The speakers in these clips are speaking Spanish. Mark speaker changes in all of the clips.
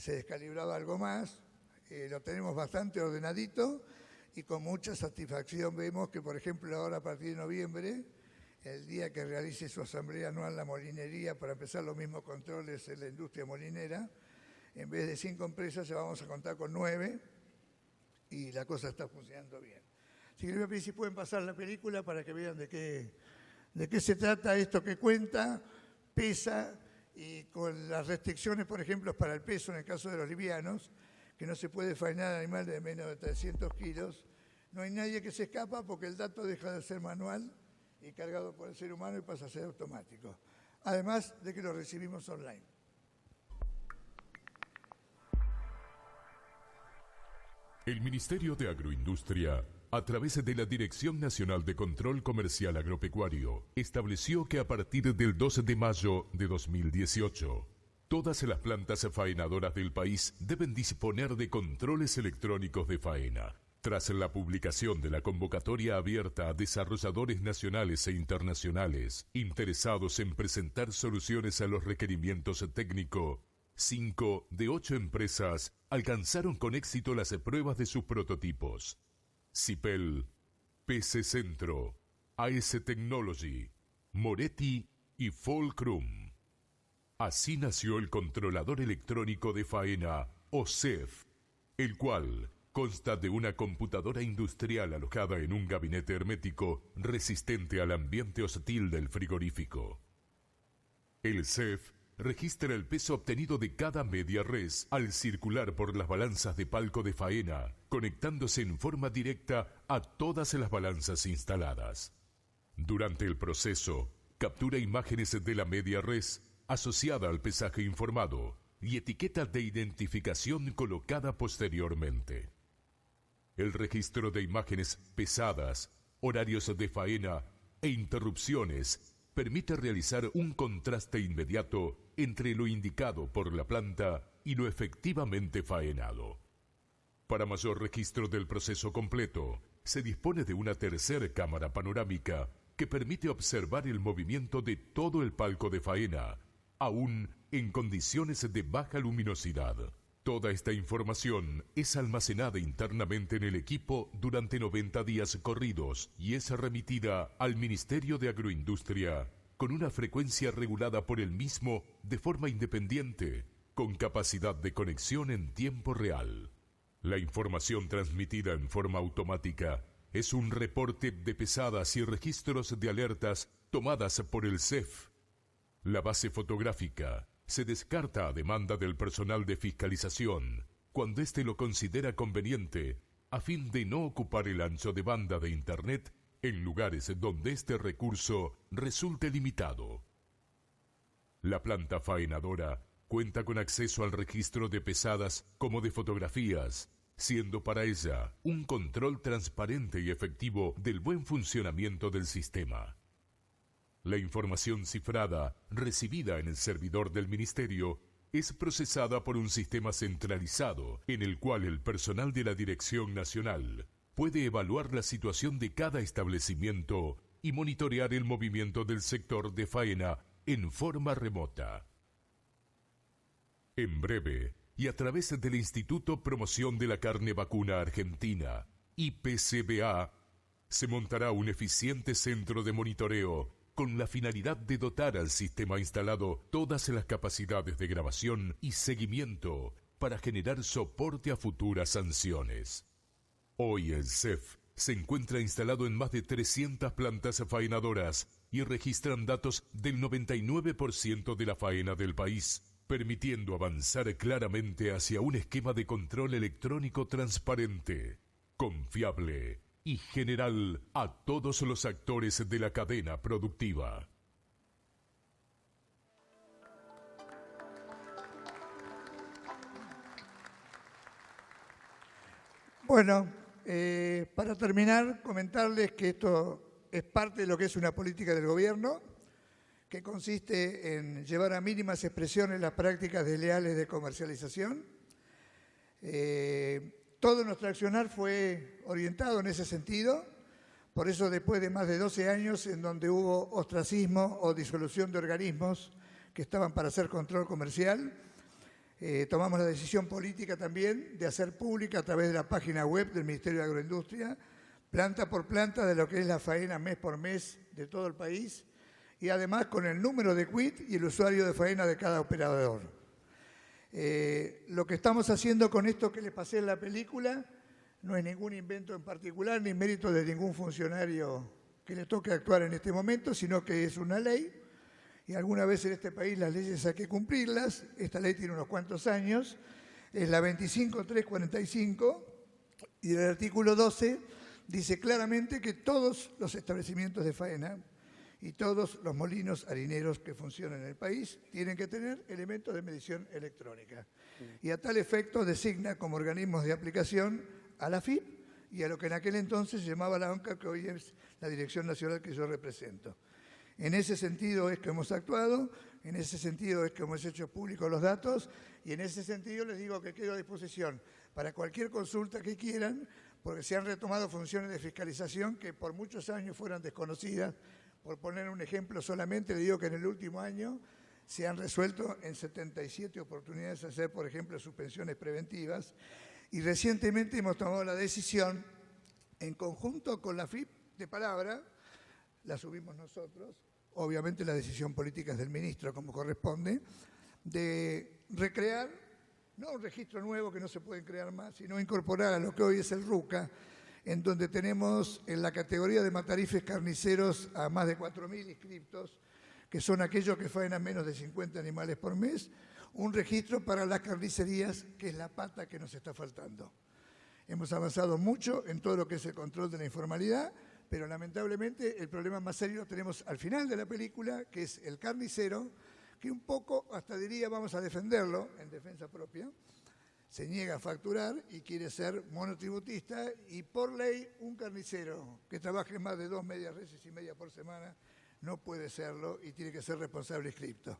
Speaker 1: se descalibraba algo más, lo tenemos bastante ordenadito y con mucha satisfacción vemos que, por ejemplo, ahora a partir de noviembre, el día que realice su asamblea anual la molinería para empezar los mismos controles en la industria molinera, en vez de 5 empresas ya vamos a contar con 9 y la cosa está funcionando bien. Así que les voy a pedir si pueden pasar la película para que vean de qué se trata esto que cuenta, pesa y con las restricciones, por ejemplo, para el peso en el caso de los livianos, que no se puede faenar animal de menos de 300 kilos, no hay nadie que se escapa porque el dato deja de ser manual y cargado por el ser humano y pasa a ser automático. Además de que lo recibimos online.
Speaker 2: El Ministerio de Agroindustria, a través de la Dirección Nacional de Control Comercial Agropecuario, estableció que a partir del 12 de mayo de 2018, todas las plantas faenadoras del país deben disponer de controles electrónicos de faena. Tras la publicación de la convocatoria abierta a desarrolladores nacionales e internacionales interesados en presentar soluciones a los requerimientos técnicos, 5 de 8 empresas alcanzaron con éxito las pruebas de sus prototipos. Cipel, PC Centro, AS Technology, Moretti y Fulcrum. Así nació el controlador electrónico de faena, o CEF, el cual consta de una computadora industrial alojada en un gabinete hermético resistente al ambiente hostil del frigorífico. El CEF registra el peso obtenido de cada media res al circular por las balanzas de palco de faena, conectándose en forma directa a todas las balanzas instaladas. Durante el proceso, captura imágenes de la media res asociada al pesaje informado y etiqueta de identificación colocada posteriormente. El registro de imágenes pesadas, horarios de faena e interrupciones permite realizar un contraste inmediato entre lo indicado por la planta y lo efectivamente faenado. Para mayor registro del proceso completo, se dispone de una tercera cámara panorámica que permite observar el movimiento de todo el palco de faena, aún en condiciones de baja luminosidad. Toda esta información es almacenada internamente en el equipo durante 90 días corridos y es remitida al Ministerio de Agroindustria con una frecuencia regulada por el mismo de forma independiente, con capacidad de conexión en tiempo real. La información transmitida en forma automática es un reporte de pesadas y registros de alertas tomadas por el CEF. La base fotográfica se descarta a demanda del personal de fiscalización cuando éste lo considera conveniente a fin de no ocupar el ancho de banda de Internet en lugares donde este recurso resulte limitado. La planta faenadora cuenta con acceso al registro de pesadas como de fotografías, siendo para ella un control transparente y efectivo del buen funcionamiento del sistema. La información cifrada recibida en el servidor del Ministerio es procesada por un sistema centralizado en el cual el personal de la Dirección Nacional puede evaluar la situación de cada establecimiento y monitorear el movimiento del sector de faena en forma remota. En breve, y a través del Instituto Promoción de la Carne Vacuna Argentina, IPCBA, se montará un eficiente centro de monitoreo con la finalidad de dotar al sistema instalado todas las capacidades de grabación y seguimiento para generar soporte a futuras sanciones. Hoy el CEF se encuentra instalado en más de 300 plantas faenadoras y registran datos del 99% de la faena del país, permitiendo avanzar claramente hacia un esquema de control electrónico transparente, confiable y general a todos los actores de la cadena productiva.
Speaker 1: Bueno, para terminar, comentarles que esto es parte de lo que es una política del gobierno, que consiste en llevar a mínimas expresiones las prácticas desleales de comercialización. Todo nuestro accionar fue orientado en ese sentido, por eso después de más de 12 años en donde hubo ostracismo o disolución de organismos que estaban para hacer control comercial, Tomamos la decisión política también de hacer pública a través de la página web del Ministerio de Agroindustria, planta por planta, de lo que es la faena mes por mes de todo el país, y además con el número de quit y el usuario de faena de cada operador. Lo que estamos haciendo con esto que les pasé en la película no es ningún invento en particular ni mérito de ningún funcionario que le toque actuar en este momento, sino que es una ley, y alguna vez en este país las leyes hay que cumplirlas. Esta ley tiene unos cuantos años, es la 25345, y el artículo 12 dice claramente que todos los establecimientos de faena y todos los molinos harineros que funcionan en el país tienen que tener elementos de medición electrónica. Y a tal efecto designa como organismos de aplicación a la FIP y a lo que en aquel entonces se llamaba la ANCA, que hoy es la Dirección Nacional que yo represento. En ese sentido es que hemos actuado, en ese sentido es que hemos hecho públicos los datos, y en ese sentido les digo que quedo a disposición para cualquier consulta que quieran, porque se han retomado funciones de fiscalización que por muchos años fueran desconocidas. Por poner un ejemplo solamente, le digo que en el último año se han resuelto en 77 oportunidades hacer, por ejemplo, suspensiones preventivas, y recientemente hemos tomado la decisión, en conjunto con la FIP de palabra, la subimos nosotros, obviamente la decisión política es del ministro como corresponde, de recrear, no un registro nuevo que no se puede crear más, sino incorporar a lo que hoy es el RUCA, en donde tenemos en la categoría de matarifes carniceros a más de 4.000 inscriptos, que son aquellos que faenan menos de 50 animales por mes, un registro para las carnicerías, que es la pata que nos está faltando. Hemos avanzado mucho en todo lo que es el control de la informalidad, pero lamentablemente el problema más serio lo tenemos al final de la película, que es el carnicero, que un poco, hasta diría, vamos a defenderlo en defensa propia, se niega a facturar y quiere ser monotributista, y por ley un carnicero que trabaje más de 2 medias reses y media por semana no puede serlo y tiene que ser responsable inscripto.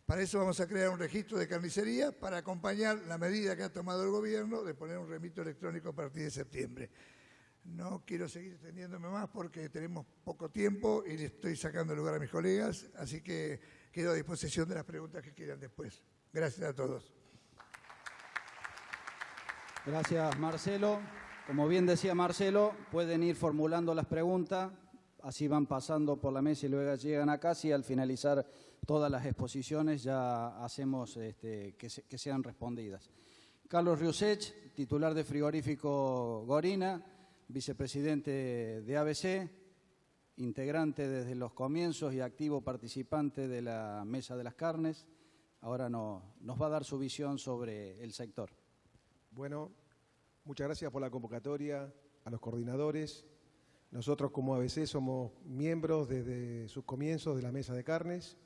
Speaker 1: Para eso vamos a crear un registro de carnicería para acompañar la medida que ha tomado el gobierno de poner un remito electrónico a partir de septiembre. No quiero seguir extendiéndome más porque tenemos poco tiempo y le estoy sacando lugar a mis colegas, así que quedo a disposición de las preguntas que quieran después. Gracias a todos.
Speaker 3: Gracias, Marcelo. Como bien decía Marcelo, pueden ir formulando las preguntas, así van pasando por la mesa y luego llegan acá, y al finalizar todas las exposiciones ya hacemos que sean respondidas. Carlos Riusech, titular de Frigorífico Gorina, vicepresidente de ABC, integrante desde los comienzos y activo participante de la Mesa de las Carnes, ahora nos va a dar su visión sobre el sector.
Speaker 4: Bueno, muchas gracias por la convocatoria, a los coordinadores. Nosotros como ABC somos miembros desde sus comienzos de la Mesa de Carnes.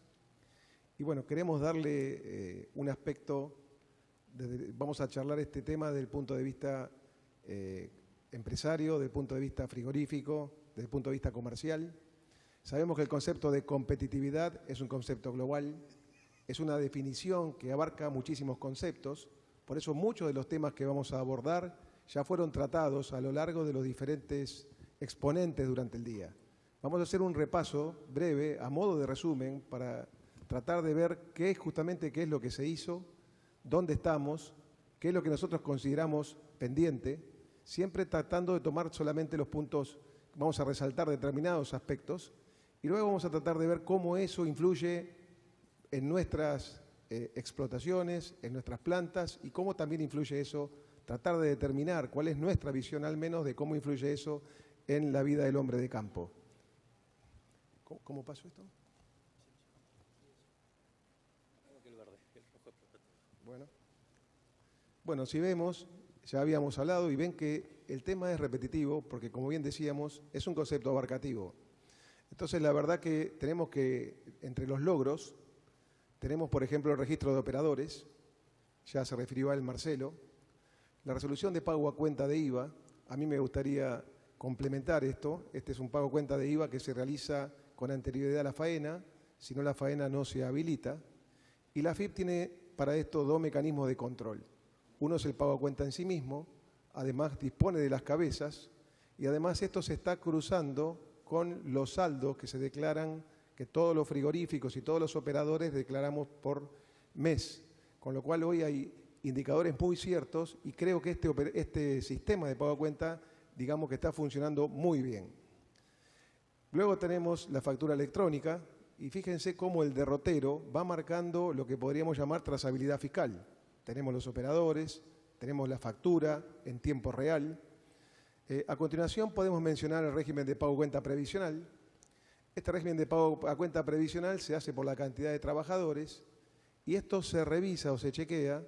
Speaker 4: Y bueno, queremos darle un aspecto, vamos a charlar este tema desde el punto de vista empresario, desde el punto de vista frigorífico, desde el punto de vista comercial. Sabemos que el concepto de competitividad es un concepto global, es una definición que abarca muchísimos conceptos. Por eso muchos de los temas que vamos a abordar ya fueron tratados a lo largo de los diferentes exponentes durante el día. Vamos a hacer un repaso breve, a modo de resumen, para tratar de ver qué es lo que se hizo, dónde estamos, qué es lo que nosotros consideramos pendiente, siempre tratando de tomar solamente los puntos, vamos a resaltar determinados aspectos, y luego vamos a tratar de ver cómo eso influye en nuestras explotaciones, en nuestras plantas, y cómo también influye eso, tratar de determinar cuál es nuestra visión al menos de cómo influye eso en la vida del hombre de campo. ¿Cómo pasó esto? Bueno, si vemos, ya habíamos hablado y ven que el tema es repetitivo porque, como bien decíamos, es un concepto abarcativo. Entonces, la verdad que tenemos que, entre los logros, tenemos, por ejemplo, el registro de operadores, ya se refirió a él Marcelo, la resolución de pago a cuenta de IVA. A mí me gustaría complementar esto. Este es un pago a cuenta de IVA que se realiza con anterioridad a la faena, si no la faena no se habilita. Y la FIP tiene para esto 2 mecanismos de control. Uno es el pago a cuenta en sí mismo, además dispone de las cabezas, y además esto se está cruzando con los saldos que se declaran, que todos los frigoríficos y todos los operadores declaramos por mes. con lo cual hoy hay indicadores muy ciertos y creo que este sistema de pago a cuenta, digamos que está funcionando muy bien. Luego tenemos la factura electrónica y fíjense cómo el derrotero va marcando lo que podríamos llamar trazabilidad fiscal. Tenemos los operadores, tenemos la factura en tiempo real. A continuación podemos mencionar el régimen de pago a cuenta previsional. Este régimen de pago a cuenta previsional se hace por la cantidad de trabajadores y esto se revisa o se chequea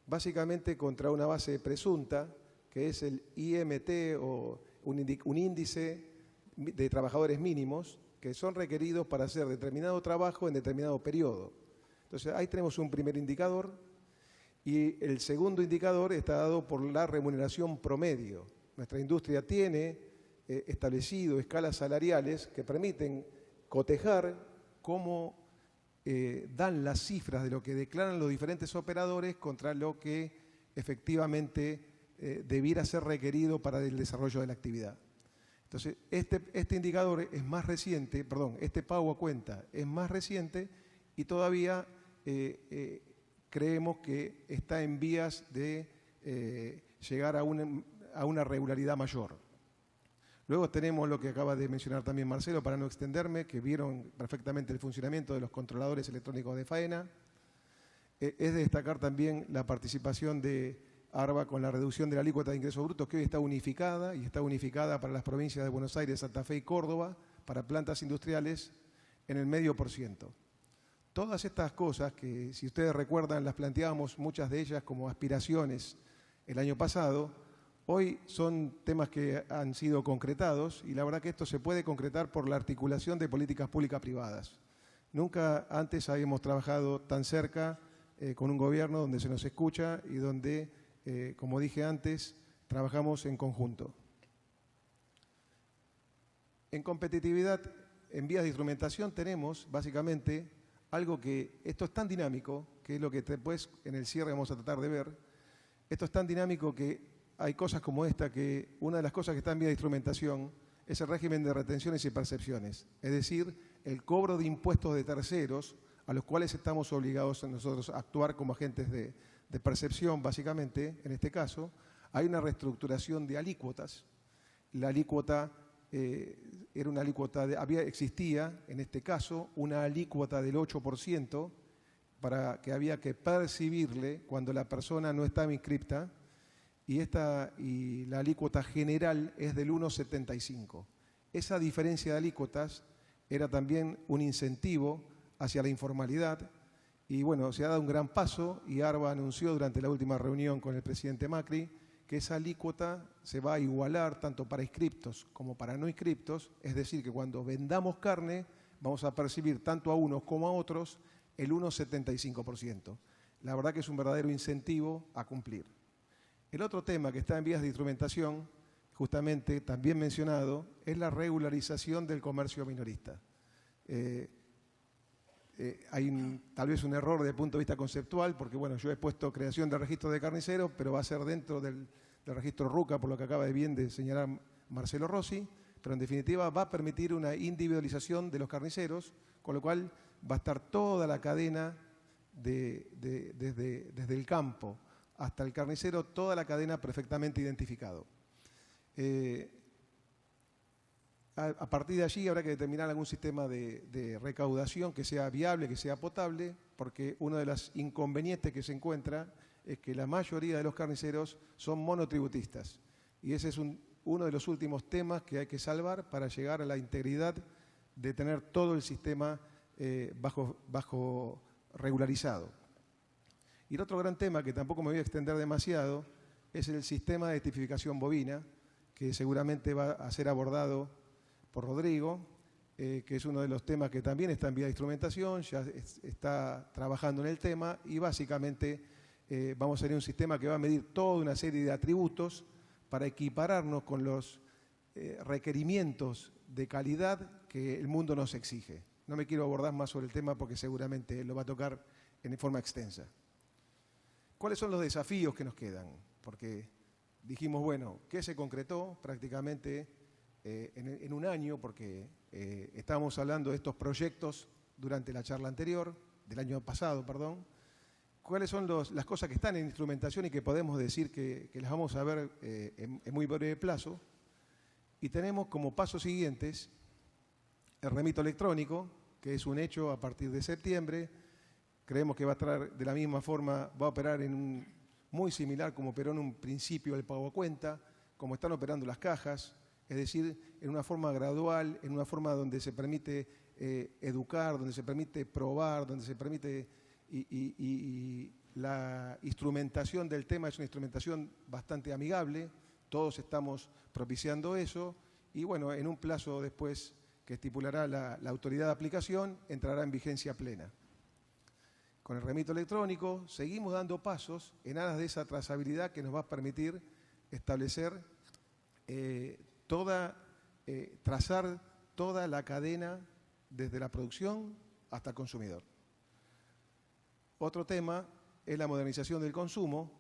Speaker 4: básicamente contra una base presunta, que es el IMT o un índice de trabajadores mínimos que son requeridos para hacer determinado trabajo en determinado periodo. Entonces ahí tenemos un primer indicador y el segundo indicador está dado por la remuneración promedio. Nuestra industria tiene establecido escalas salariales que permiten cotejar cómo dan las cifras de lo que declaran los diferentes operadores contra lo que efectivamente debiera ser requerido para el desarrollo de la actividad. Entonces, este indicador es más reciente, perdón, este pago a cuenta es más reciente y todavía creemos que está en vías de llegar a una regularidad mayor. Luego tenemos lo que acaba de mencionar también Marcelo, para no extenderme, que vieron perfectamente el funcionamiento de los controladores electrónicos de faena. Es de destacar también la participación de ARBA con la reducción de la alícuota de ingresos brutos, que hoy está unificada, y está unificada para las provincias de Buenos Aires, Santa Fe y Córdoba, para plantas industriales en el 0,5%. Todas estas cosas que, si ustedes recuerdan, las planteábamos muchas de ellas como aspiraciones el año pasado, hoy son temas que han sido concretados y la verdad que esto se puede concretar por la articulación de políticas públicas privadas. Nunca antes habíamos trabajado tan cerca con un gobierno donde se nos escucha y donde, como dije antes, trabajamos en conjunto. En competitividad, en vías de instrumentación tenemos básicamente algo que, esto es tan dinámico, que es lo que después en el cierre vamos a tratar de ver, esto es tan dinámico que hay cosas como esta, que una de las cosas que está en vía de instrumentación es el régimen de retenciones y percepciones, es decir, el cobro de impuestos de terceros a los cuales estamos obligados nosotros a actuar como agentes de percepción, básicamente, en este caso. Hay una reestructuración de alícuotas. La alícuota era una alícuota, existía, en este caso, una alícuota del 8% para que había que percibirle cuando la persona no estaba inscripta, y la alícuota general es del 1,75. Esa diferencia de alícuotas era también un incentivo hacia la informalidad y bueno, se ha dado un gran paso y ARBA anunció durante la última reunión con el presidente Macri que esa alícuota se va a igualar tanto para inscriptos como para no inscriptos, es decir, que cuando vendamos carne vamos a percibir tanto a unos como a otros el 1,75%. La verdad que es un verdadero incentivo a cumplir. El otro tema que está en vías de instrumentación, justamente también mencionado, es la regularización del comercio minorista. Hay tal vez un error desde el punto de vista conceptual, porque bueno, yo he puesto creación del registro de carniceros, pero va a ser dentro del registro RUCA, por lo que acaba de bien de señalar Marcelo Rossi, pero en definitiva va a permitir una individualización de los carniceros, con lo cual va a estar toda la cadena desde el campo hasta el carnicero, toda la cadena perfectamente identificado. A partir de allí habrá que determinar algún sistema de recaudación que sea viable, que sea potable, porque uno de los inconvenientes que se encuentra es que la mayoría de los carniceros son monotributistas. Y ese es uno de los últimos temas que hay que salvar para llegar a la integridad de tener todo el sistema bajo regularizado. Y el otro gran tema, que tampoco me voy a extender demasiado, es el sistema de tipificación bovina, que seguramente va a ser abordado por Rodrigo, que es uno de los temas que también está en vía de instrumentación, ya está trabajando en el tema y básicamente vamos a tener un sistema que va a medir toda una serie de atributos para equipararnos con los requerimientos de calidad que el mundo nos exige. No me quiero abordar más sobre el tema porque seguramente lo va a tocar en forma extensa. ¿Cuáles son los desafíos que nos quedan? Porque dijimos, bueno, ¿qué se concretó prácticamente en un año? Porque estábamos hablando de estos proyectos durante la charla anterior, del año pasado, perdón. cuáles son las cosas que están en instrumentación y que podemos decir que las vamos a ver en muy breve plazo. Y tenemos como pasos siguientes el remito electrónico, que es un hecho a partir de septiembre. Creemos que va a estar de la misma forma, va a operar muy similar como operó en un principio el pago a cuenta, como están operando las cajas, es decir, en una forma gradual, en una forma donde se permite educar, donde se permite probar, donde se permite... Y la instrumentación del tema es una instrumentación bastante amigable, todos estamos propiciando eso, y bueno, en un plazo después que estipulará la autoridad de aplicación, entrará en vigencia plena. Con el remito electrónico seguimos dando pasos en aras de esa trazabilidad que nos va a permitir establecer trazar toda la cadena desde la producción hasta el consumidor. Otro tema es la modernización del consumo.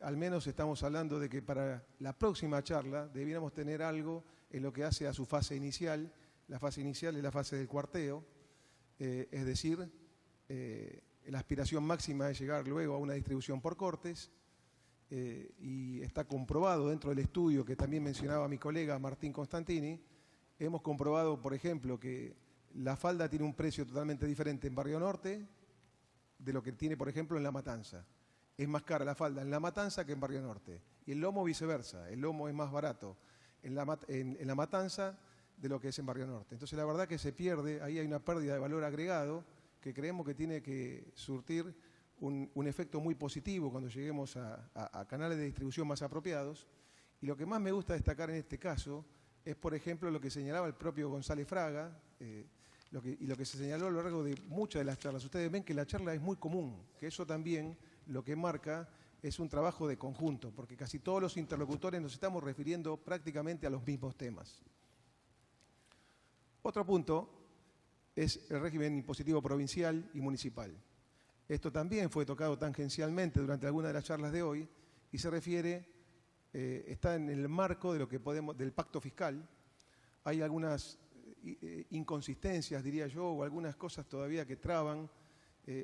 Speaker 4: Al menos estamos hablando de que para la próxima charla debiéramos tener algo en lo que hace a su fase inicial. La fase inicial es la fase del cuarteo, es decir, la aspiración máxima es llegar luego a una distribución por cortes, y está comprobado dentro del estudio que también mencionaba mi colega Martín Constantini. Hemos comprobado, por ejemplo, que la falda tiene un precio totalmente diferente en Barrio Norte de lo que tiene, por ejemplo, en La Matanza. Es más cara la falda en La Matanza que en Barrio Norte. Y el lomo viceversa. El lomo es más barato en La Matanza de lo que es en Barrio Norte. Entonces, la verdad que se pierde, ahí hay una pérdida de valor agregado que creemos que tiene que surtir un efecto muy positivo cuando lleguemos a canales de distribución más apropiados. Y lo que más me gusta destacar en este caso es, por ejemplo, lo que señalaba el propio González Fraga, lo que se señaló a lo largo de muchas de las charlas. Ustedes ven que la charla es muy común, que eso también lo que marca es un trabajo de conjunto, porque casi todos los interlocutores nos estamos refiriendo prácticamente a los mismos temas. Otro punto es el régimen impositivo provincial y municipal. Esto también fue tocado tangencialmente durante alguna de las charlas de hoy y se refiere, está en el marco de lo que del pacto fiscal. Hay algunas inconsistencias, diría yo, o algunas cosas todavía que traban.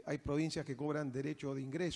Speaker 4: Hay provincias que cobran derecho de ingreso